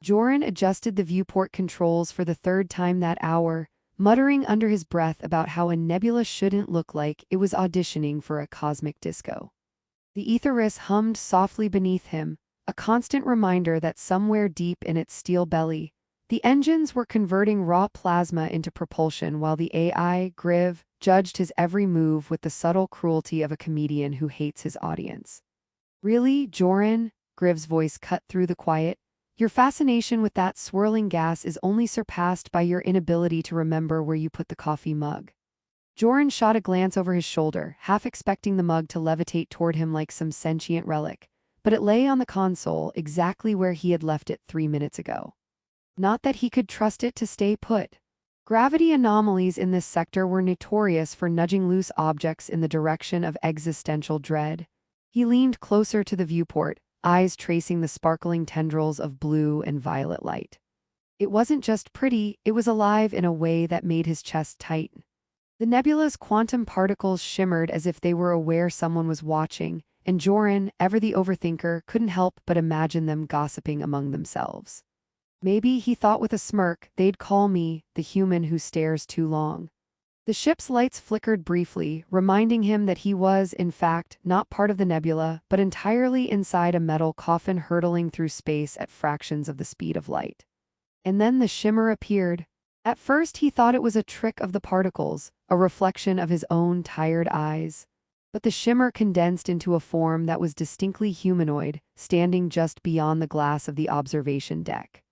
Joran adjusted the viewport controls for the third time that hour, muttering under his breath about how a nebula shouldn't look like it was auditioning for a cosmic disco. The Aetheris hummed softly beneath him, a constant reminder that somewhere deep in its steel belly, the engines were converting raw plasma into propulsion while the AI, Griv, judged his every move with the subtle cruelty of a comedian who hates his audience. "Really, Joran?" Griv's voice cut through the quiet. "Your fascination with that swirling gas is only surpassed by your inability to remember where you put the coffee mug." Joran shot a glance over his shoulder, half expecting the mug to levitate toward him like some sentient relic, but it lay on the console exactly where he had left it 3 minutes ago. Not that he could trust it to stay put. Gravity anomalies in this sector were notorious for nudging loose objects in the direction of existential dread. He leaned closer to the viewport, eyes tracing the sparkling tendrils of blue and violet light. It wasn't just pretty, it was alive in a way that made his chest tighten. The nebula's quantum particles shimmered as if they were aware someone was watching, and Joran, ever the overthinker, couldn't help but imagine them gossiping among themselves. Maybe, he thought with a smirk, they'd call me the human who stares too long. The ship's lights flickered briefly, reminding him that he was, in fact, not part of the nebula, but entirely inside a metal coffin hurtling through space at fractions of the speed of light. And then the shimmer appeared. At first he thought it was a trick of the particles, a reflection of his own tired eyes. But the shimmer condensed into a form that was distinctly humanoid, standing just beyond the glass of the observation deck.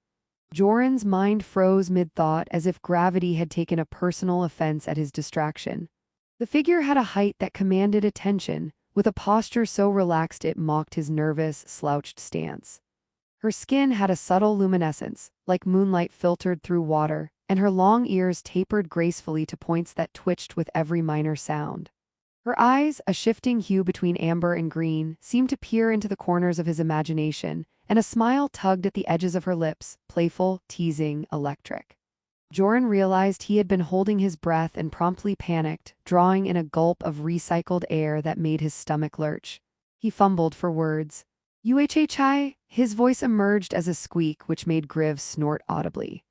Joran's mind froze mid-thought as if gravity had taken a personal offense at his distraction. The figure had a height that commanded attention, with a posture so relaxed it mocked his nervous, slouched stance. Her skin had a subtle luminescence, like moonlight filtered through water, and her long ears tapered gracefully to points that twitched with every minor sound. Her eyes, a shifting hue between amber and green, seemed to peer into the corners of his imagination, and a smile tugged at the edges of her lips, playful, teasing, electric. Joran realized he had been holding his breath and promptly panicked, drawing in a gulp of recycled air that made his stomach lurch. He fumbled for words. "UHHI?" His voice emerged as a squeak which made Griv snort audibly.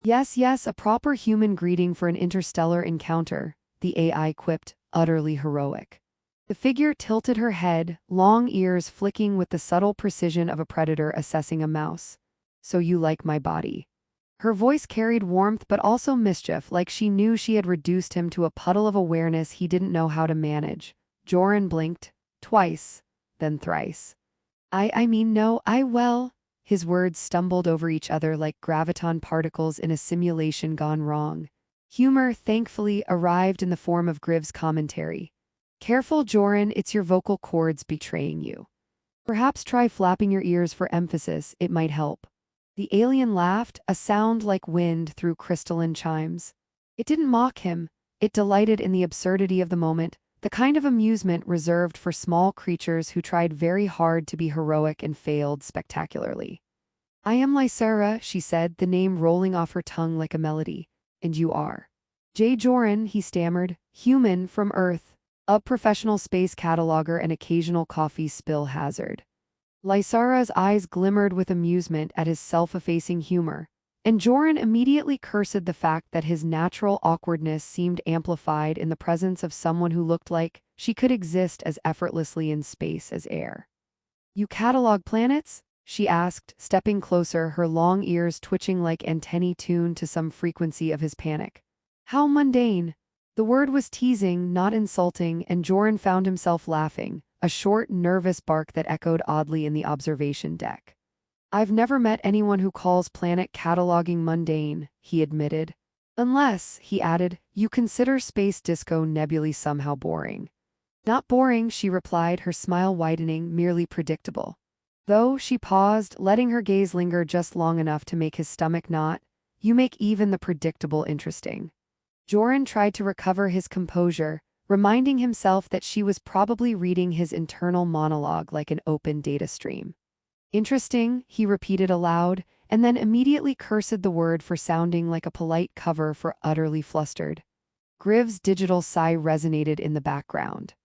"Yes, yes, a proper human greeting for an interstellar encounter," the AI quipped, utterly heroic. The figure tilted her head, long ears flicking with the subtle precision of a predator assessing a mouse. "So you like my body?" Her voice carried warmth but also mischief, like she knew she had reduced him to a puddle of awareness he didn't know how to manage. Joran blinked, twice, then thrice. I mean no, well." His words stumbled over each other like graviton particles in a simulation gone wrong. Humor, thankfully, arrived in the form of Griv's commentary. "Careful, Joran, it's your vocal cords betraying you. Perhaps try flapping your ears for emphasis, it might help." The alien laughed, a sound like wind through crystalline chimes. It didn't mock him, it delighted in the absurdity of the moment, the kind of amusement reserved for small creatures who tried very hard to be heroic and failed spectacularly. "I am Lysera," she said, the name rolling off her tongue like a melody. "And you are?" "J. Joran," he stammered, "human from Earth. A professional space cataloger and occasional coffee spill hazard." Lysara's eyes glimmered with amusement at his self-effacing humor, and Joran immediately cursed the fact that his natural awkwardness seemed amplified in the presence of someone who looked like she could exist as effortlessly in space as air. "You catalog planets?" she asked, stepping closer, her long ears twitching like antennae tuned to some frequency of his panic. "How mundane." The word was teasing, not insulting, and Joran found himself laughing, a short, nervous bark that echoed oddly in the observation deck. "I've never met anyone who calls planet cataloging mundane," he admitted. "Unless," he added, "you consider space disco nebulae somehow boring." "Not boring," she replied, her smile widening, "merely predictable." Though, she paused, letting her gaze linger just long enough to make his stomach knot. "You make even the predictable interesting." Joran tried to recover his composure, reminding himself that she was probably reading his internal monologue like an open data stream. "Interesting," he repeated aloud, and then immediately cursed the word for sounding like a polite cover for utterly flustered. Griv's digital sigh resonated in the background.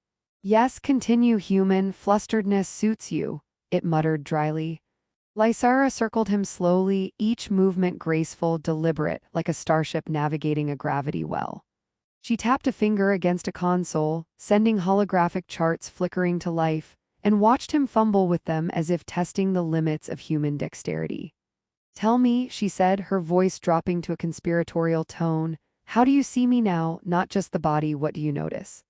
"Yes, continue, human, flusteredness suits you," it muttered dryly. Lysara circled him slowly, each movement graceful, deliberate, like a starship navigating a gravity well. She tapped a finger against a console, sending holographic charts flickering to life, and watched him fumble with them as if testing the limits of human dexterity. "Tell me," she said, her voice dropping to a conspiratorial tone, "how do you see me now, not just the body, what do you notice?"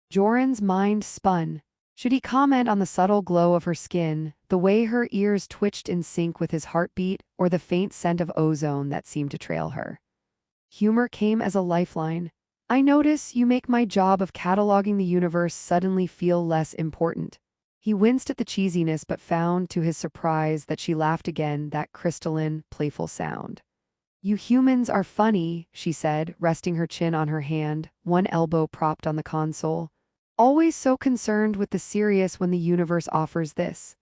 Joran's mind spun. Should he comment on the subtle glow of her skin, the way her ears twitched in sync with his heartbeat, or the faint scent of ozone that seemed to trail her? Humor came as a lifeline. "I notice you make my job of cataloging the universe suddenly feel less important." He winced at the cheesiness but found, to his surprise, that she laughed again, that crystalline, playful sound. "You humans are funny," she said, resting her chin on her hand, one elbow propped on the console. "Always so concerned with the serious when the universe offers this."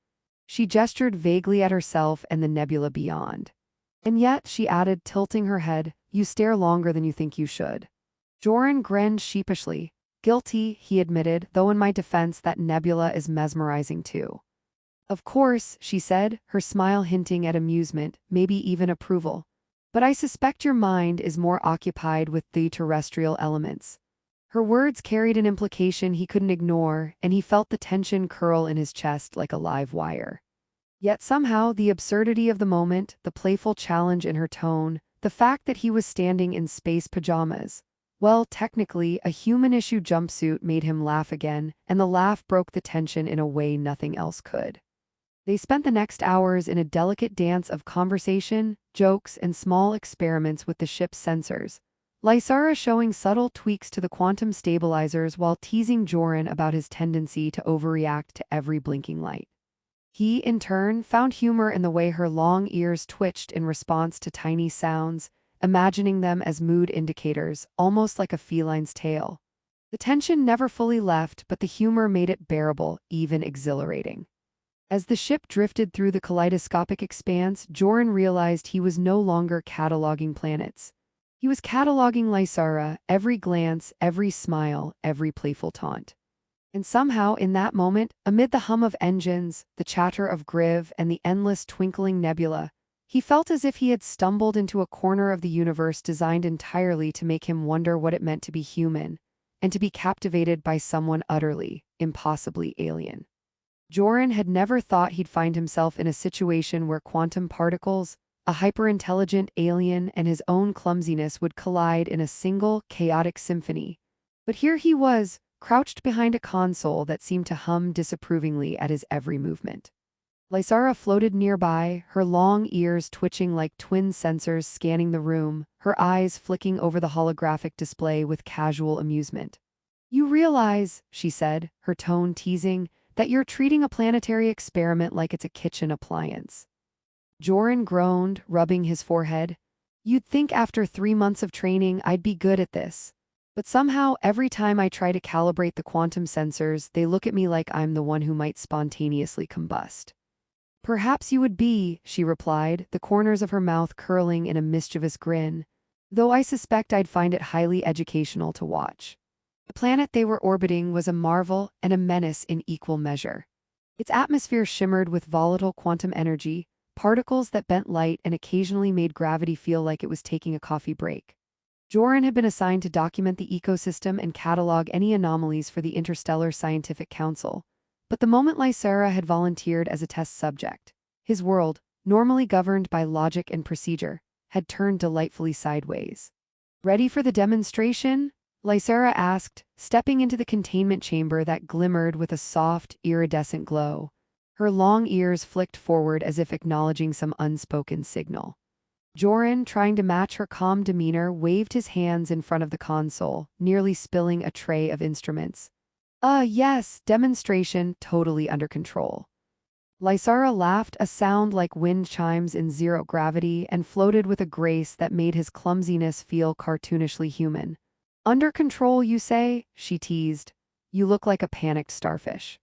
She gestured vaguely at herself and the nebula beyond. "And yet," she added, tilting her head, "you stare longer than you think you should." Joran grinned sheepishly. "Guilty," he admitted, "though in my defense that nebula is mesmerizing too." "Of course," she said, her smile hinting at amusement, maybe even approval. "But I suspect your mind is more occupied with the terrestrial elements." Her words carried an implication he couldn't ignore, and he felt the tension curl in his chest like a live wire. Yet somehow the absurdity of the moment, the playful challenge in her tone, the fact that he was standing in space pajamas, well, technically, a human-issue jumpsuit, made him laugh again, and the laugh broke the tension in a way nothing else could. They spent the next hours in a delicate dance of conversation, jokes, and small experiments with the ship's sensors, Lysara showing subtle tweaks to the quantum stabilizers while teasing Joran about his tendency to overreact to every blinking light. He, in turn, found humor in the way her long ears twitched in response to tiny sounds, imagining them as mood indicators, almost like a feline's tail. The tension never fully left, but the humor made it bearable, even exhilarating. As the ship drifted through the kaleidoscopic expanse, Joran realized he was no longer cataloging planets. He was cataloging Lysara, every glance, every smile, every playful taunt. And somehow, in that moment, amid the hum of engines, the chatter of Griv, and the endless twinkling nebula, he felt as if he had stumbled into a corner of the universe designed entirely to make him wonder what it meant to be human, and to be captivated by someone utterly, impossibly alien. Joran had never thought he'd find himself in a situation where quantum particles, a hyper-intelligent alien, and his own clumsiness would collide in a single, chaotic symphony. But here he was, crouched behind a console that seemed to hum disapprovingly at his every movement. Lysara floated nearby, her long ears twitching like twin sensors scanning the room, her eyes flicking over the holographic display with casual amusement. "You realize," she said, her tone teasing, "that you're treating a planetary experiment like it's a kitchen appliance." Joran groaned, rubbing his forehead. "You'd think after 3 months of training I'd be good at this. But somehow, every time I try to calibrate the quantum sensors, they look at me like I'm the one who might spontaneously combust." "Perhaps you would be," she replied, the corners of her mouth curling in a mischievous grin, "though I suspect I'd find it highly educational to watch." The planet they were orbiting was a marvel and a menace in equal measure. Its atmosphere shimmered with volatile quantum energy, particles that bent light and occasionally made gravity feel like it was taking a coffee break. Joran had been assigned to document the ecosystem and catalog any anomalies for the Interstellar Scientific Council. But the moment Lysara had volunteered as a test subject, his world, normally governed by logic and procedure, had turned delightfully sideways. "Ready for the demonstration?" Lysara asked, stepping into the containment chamber that glimmered with a soft, iridescent glow. Her long ears flicked forward as if acknowledging some unspoken signal. Joran, trying to match her calm demeanor, waved his hands in front of the console, nearly spilling a tray of instruments. Yes, demonstration, totally under control." Lysara laughed, a sound like wind chimes in zero gravity, and floated with a grace that made his clumsiness feel cartoonishly human. "Under control, you say?" she teased. "You look like a panicked starfish."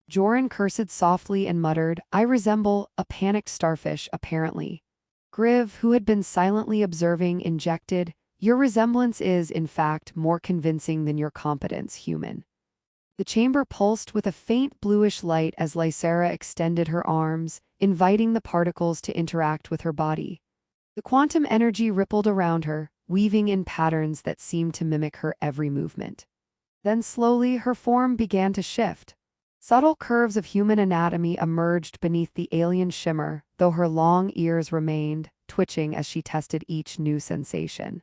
Joran cursed softly and muttered, "I resemble a panicked starfish, apparently." Griv, who had been silently observing, injected, "Your resemblance is, in fact, more convincing than your competence, human." The chamber pulsed with a faint bluish light as Lysera extended her arms, inviting the particles to interact with her body. The quantum energy rippled around her, weaving in patterns that seemed to mimic her every movement. Then slowly her form began to shift. Subtle curves of human anatomy emerged beneath the alien shimmer, though her long ears remained, twitching as she tested each new sensation.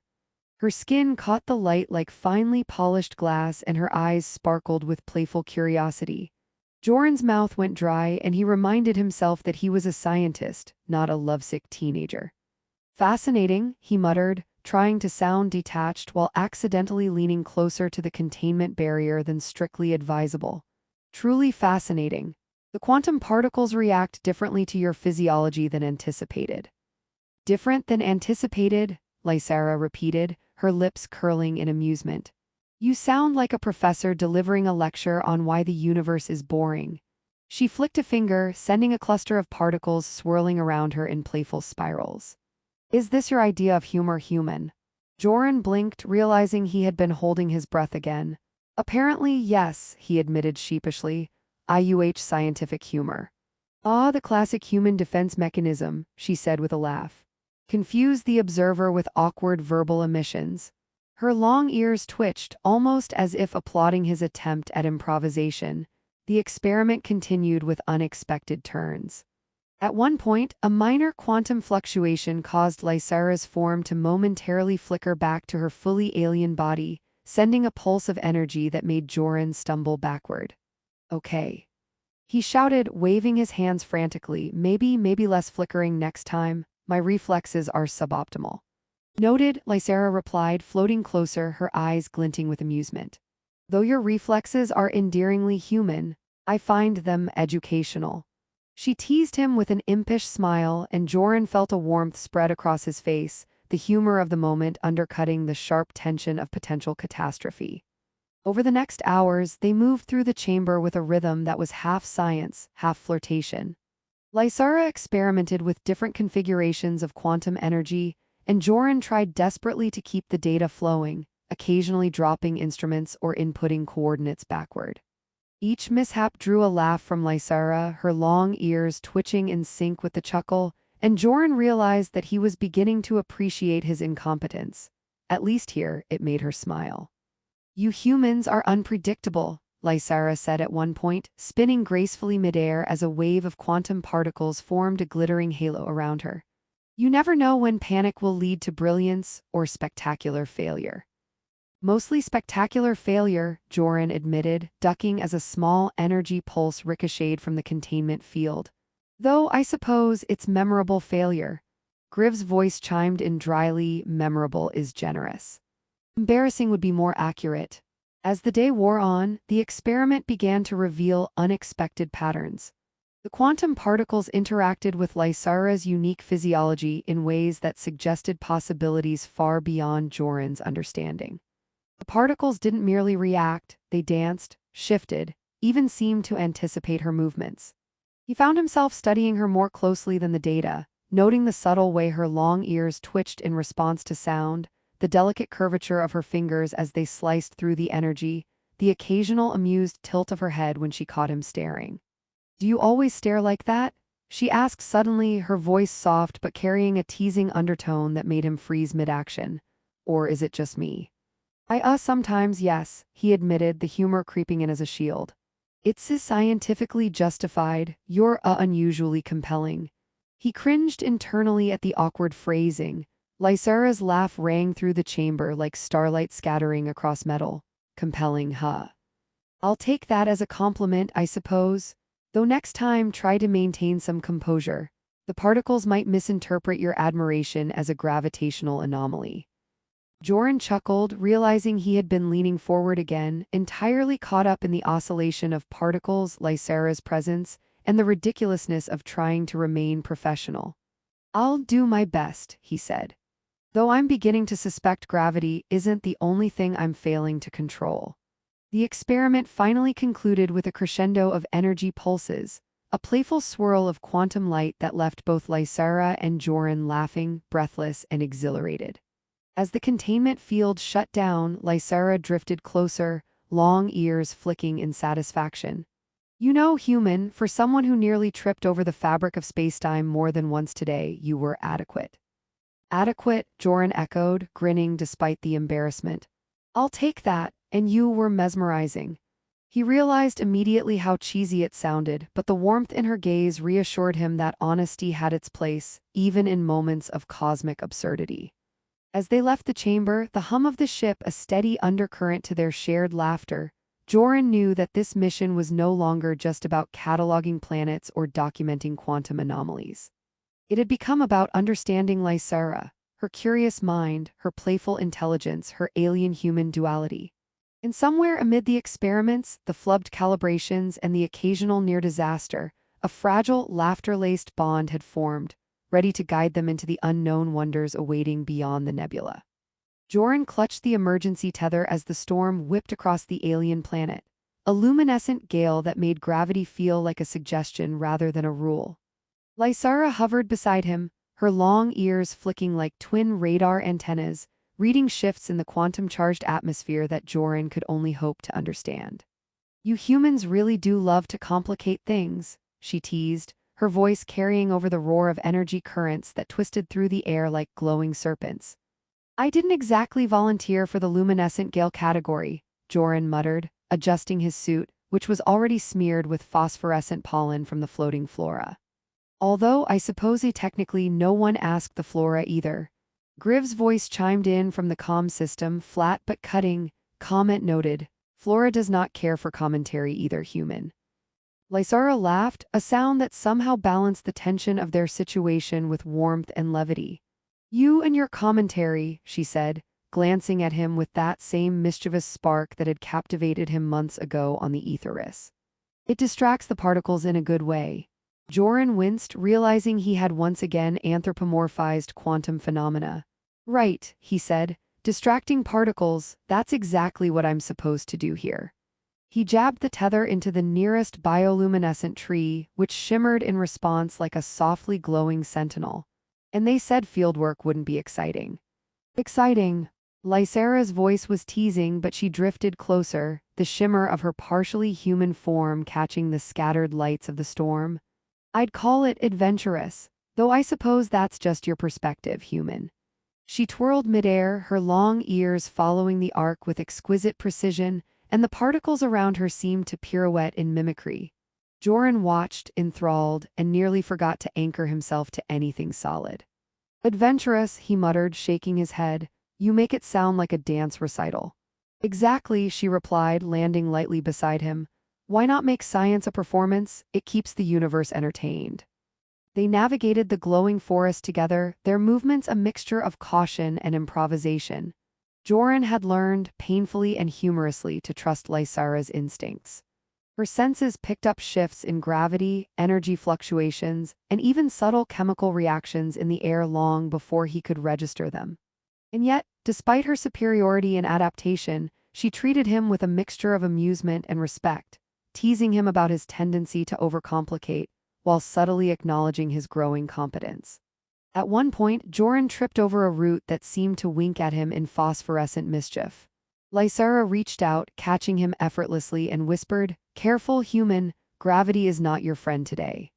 Her skin caught the light like finely polished glass and her eyes sparkled with playful curiosity. Joran's mouth went dry and he reminded himself that he was a scientist, not a lovesick teenager. Fascinating, he muttered, trying to sound detached while accidentally leaning closer to the containment barrier than strictly advisable. Truly fascinating. The quantum particles react differently to your physiology than anticipated. Different than anticipated, Lysera repeated, her lips curling in amusement. You sound like a professor delivering a lecture on why the universe is boring. She flicked a finger, sending a cluster of particles swirling around her in playful spirals. Is this your idea of humor, human? Joran blinked, realizing he had been holding his breath again. Apparently, yes, he admitted sheepishly. IUH scientific humor. Ah, the classic human defense mechanism, she said with a laugh. Confused the observer with awkward verbal emissions. Her long ears twitched, almost as if applauding his attempt at improvisation. The experiment continued with unexpected turns. At one point, a minor quantum fluctuation caused Lysera's form to momentarily flicker back to her fully alien body, sending a pulse of energy that made Joran stumble backward. Okay. He shouted, waving his hands frantically, maybe less flickering next time, my reflexes are suboptimal. Noted, Lysera replied, floating closer, her eyes glinting with amusement. Though your reflexes are endearingly human, I find them educational. She teased him with an impish smile, and Joran felt a warmth spread across his face, the humor of the moment undercutting the sharp tension of potential catastrophe. Over the next hours, they moved through the chamber with a rhythm that was half science, half flirtation. Lysera experimented with different configurations of quantum energy, and Joran tried desperately to keep the data flowing, occasionally dropping instruments or inputting coordinates backward. Each mishap drew a laugh from Lysera, her long ears twitching in sync with the chuckle, and Joran realized that he was beginning to appreciate his incompetence. At least here, it made her smile. You humans are unpredictable, Lysera said at one point, spinning gracefully midair as a wave of quantum particles formed a glittering halo around her. You never know when panic will lead to brilliance or spectacular failure. Mostly spectacular failure, Joran admitted, ducking as a small energy pulse ricocheted from the containment field. Though I suppose it's memorable failure. Griv's voice chimed in dryly, memorable is generous. Embarrassing would be more accurate. As the day wore on, the experiment began to reveal unexpected patterns. The quantum particles interacted with Lysera's unique physiology in ways that suggested possibilities far beyond Joran's understanding. The particles didn't merely react, they danced, shifted, even seemed to anticipate her movements. He found himself studying her more closely than the data, noting the subtle way her long ears twitched in response to sound, the delicate curvature of her fingers as they sliced through the energy, the occasional amused tilt of her head when she caught him staring. Do you always stare like that? She asked suddenly, her voice soft but carrying a teasing undertone that made him freeze mid-action. Or is it just me? Sometimes yes, he admitted, the humor creeping in as a shield. It's scientifically justified, you're unusually compelling. He cringed internally at the awkward phrasing. Lysera's laugh rang through the chamber like starlight scattering across metal. Compelling, huh? I'll take that as a compliment, I suppose. Though next time try to maintain some composure. The particles might misinterpret your admiration as a gravitational anomaly. Joran chuckled, realizing he had been leaning forward again, entirely caught up in the oscillation of particles, Lysera's presence, and the ridiculousness of trying to remain professional. I'll do my best, he said. Though I'm beginning to suspect gravity isn't the only thing I'm failing to control. The experiment finally concluded with a crescendo of energy pulses, a playful swirl of quantum light that left both Lysera and Joran laughing, breathless, and exhilarated. As the containment field shut down, Lysera drifted closer, long ears flicking in satisfaction. You know, human, for someone who nearly tripped over the fabric of spacetime more than once today, you were adequate. Adequate, Joran echoed, grinning despite the embarrassment. I'll take that, and you were mesmerizing. He realized immediately how cheesy it sounded, but the warmth in her gaze reassured him that honesty had its place, even in moments of cosmic absurdity. As they left the chamber, the hum of the ship a steady undercurrent to their shared laughter, Joran knew that this mission was no longer just about cataloging planets or documenting quantum anomalies. It had become about understanding Lysara, her curious mind, her playful intelligence, her alien-human duality. And somewhere amid the experiments, the flubbed calibrations, and the occasional near-disaster, a fragile, laughter-laced bond had formed, ready to guide them into the unknown wonders awaiting beyond the nebula. Joran clutched the emergency tether as the storm whipped across the alien planet, a luminescent gale that made gravity feel like a suggestion rather than a rule. Lysara hovered beside him, her long ears flicking like twin radar antennas, reading shifts in the quantum-charged atmosphere that Joran could only hope to understand. You humans really do love to complicate things, she teased, her voice carrying over the roar of energy currents that twisted through the air like glowing serpents. I didn't exactly volunteer for the luminescent gale category, Joran muttered, adjusting his suit, which was already smeared with phosphorescent pollen from the floating flora. Although I suppose technically no one asked the flora either. Griv's voice chimed in from the comm system, flat but cutting. Comment noted, Flora does not care for commentary either, human. Lysara laughed, a sound that somehow balanced the tension of their situation with warmth and levity. You and your commentary, she said, glancing at him with that same mischievous spark that had captivated him months ago on the Aetheris. It distracts the particles in a good way. Joran winced, realizing he had once again anthropomorphized quantum phenomena. Right, he said, distracting particles, that's exactly what I'm supposed to do here. He jabbed the tether into the nearest bioluminescent tree, which shimmered in response like a softly glowing sentinel. And they said fieldwork wouldn't be exciting. Exciting. Lysara's voice was teasing, but she drifted closer, the shimmer of her partially human form catching the scattered lights of the storm. I'd call it adventurous, though I suppose that's just your perspective, human. She twirled midair, her long ears following the arc with exquisite precision, and the particles around her seemed to pirouette in mimicry. Joran watched, enthralled, and nearly forgot to anchor himself to anything solid. Adventurous, he muttered, shaking his head. You make it sound like a dance recital. Exactly, she replied, landing lightly beside him. Why not make science a performance? It keeps the universe entertained. They navigated the glowing forest together, their movements a mixture of caution and improvisation. Joran had learned, painfully and humorously, to trust Lysara's instincts. Her senses picked up shifts in gravity, energy fluctuations, and even subtle chemical reactions in the air long before he could register them. And yet, despite her superiority in adaptation, she treated him with a mixture of amusement and respect, teasing him about his tendency to overcomplicate, while subtly acknowledging his growing competence. At one point, Joran tripped over a root that seemed to wink at him in phosphorescent mischief. Lysara reached out, catching him effortlessly, and whispered, Careful, human, gravity is not your friend today.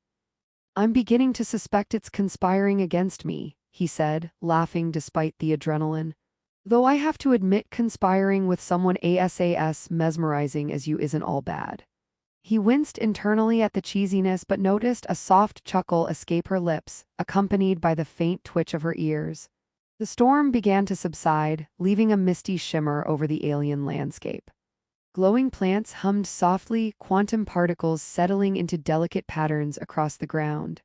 I'm beginning to suspect it's conspiring against me, he said, laughing despite the adrenaline. Though I have to admit conspiring with someone as mesmerizing as you isn't all bad. He winced internally at the cheesiness but noticed a soft chuckle escape her lips, accompanied by the faint twitch of her ears. The storm began to subside, leaving a misty shimmer over the alien landscape. Glowing plants hummed softly, quantum particles settling into delicate patterns across the ground.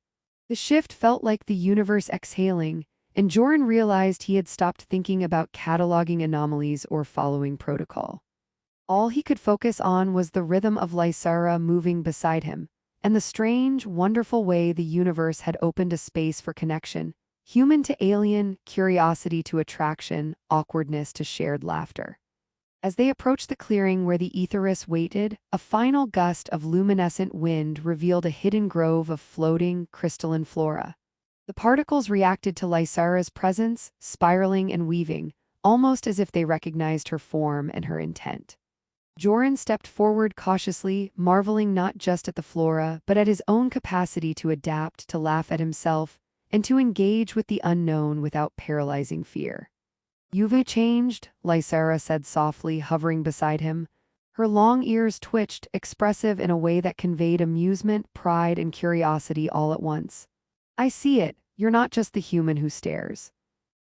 The shift felt like the universe exhaling, and Joran realized he had stopped thinking about cataloging anomalies or following protocol. All he could focus on was the rhythm of Lysara moving beside him, and the strange, wonderful way the universe had opened a space for connection, human to alien, curiosity to attraction, awkwardness to shared laughter. As they approached the clearing where the Aetheris waited, a final gust of luminescent wind revealed a hidden grove of floating, crystalline flora. The particles reacted to Lysara's presence, spiraling and weaving, almost as if they recognized her form and her intent. Joran stepped forward cautiously, marveling not just at the flora, but at his own capacity to adapt, to laugh at himself, and to engage with the unknown without paralyzing fear. "You've changed," Lysera said softly, hovering beside him. Her long ears twitched, expressive in a way that conveyed amusement, pride, and curiosity all at once. "I see it. You're not just the human who stares.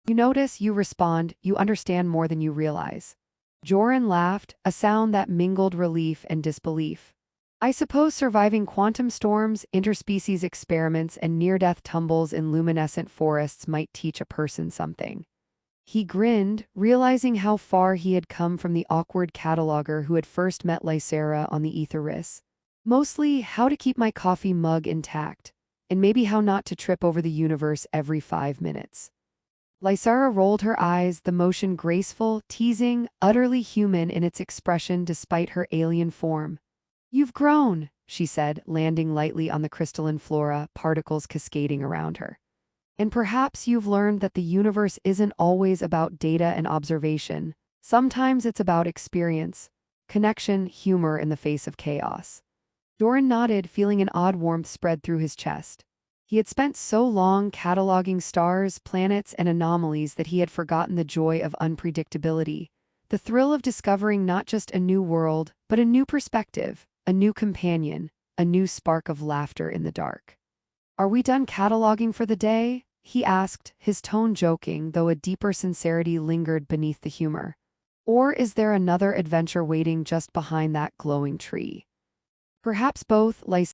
You notice, you respond, you understand more than you realize." Joran laughed, a sound that mingled relief and disbelief. "I suppose surviving quantum storms, interspecies experiments, and near-death tumbles in luminescent forests might teach a person something." He grinned, realizing how far he had come from the awkward cataloger who had first met Lysera on the Aetheris. Mostly, how to keep my coffee mug intact, and maybe how not to trip over the universe every 5 minutes. Lysera rolled her eyes, the motion graceful, teasing, utterly human in its expression despite her alien form. "You've grown," she said, landing lightly on the crystalline flora, particles cascading around her. "And perhaps you've learned that the universe isn't always about data and observation. Sometimes it's about experience, connection, humor in the face of chaos." Joran nodded, feeling an odd warmth spread through his chest. He had spent so long cataloging stars, planets, and anomalies that he had forgotten the joy of unpredictability, the thrill of discovering not just a new world, but a new perspective, a new companion, a new spark of laughter in the dark. "Are we done cataloging for the day?" he asked, his tone joking, though a deeper sincerity lingered beneath the humor. "Or is there another adventure waiting just behind that glowing tree?" "Perhaps both," Lysera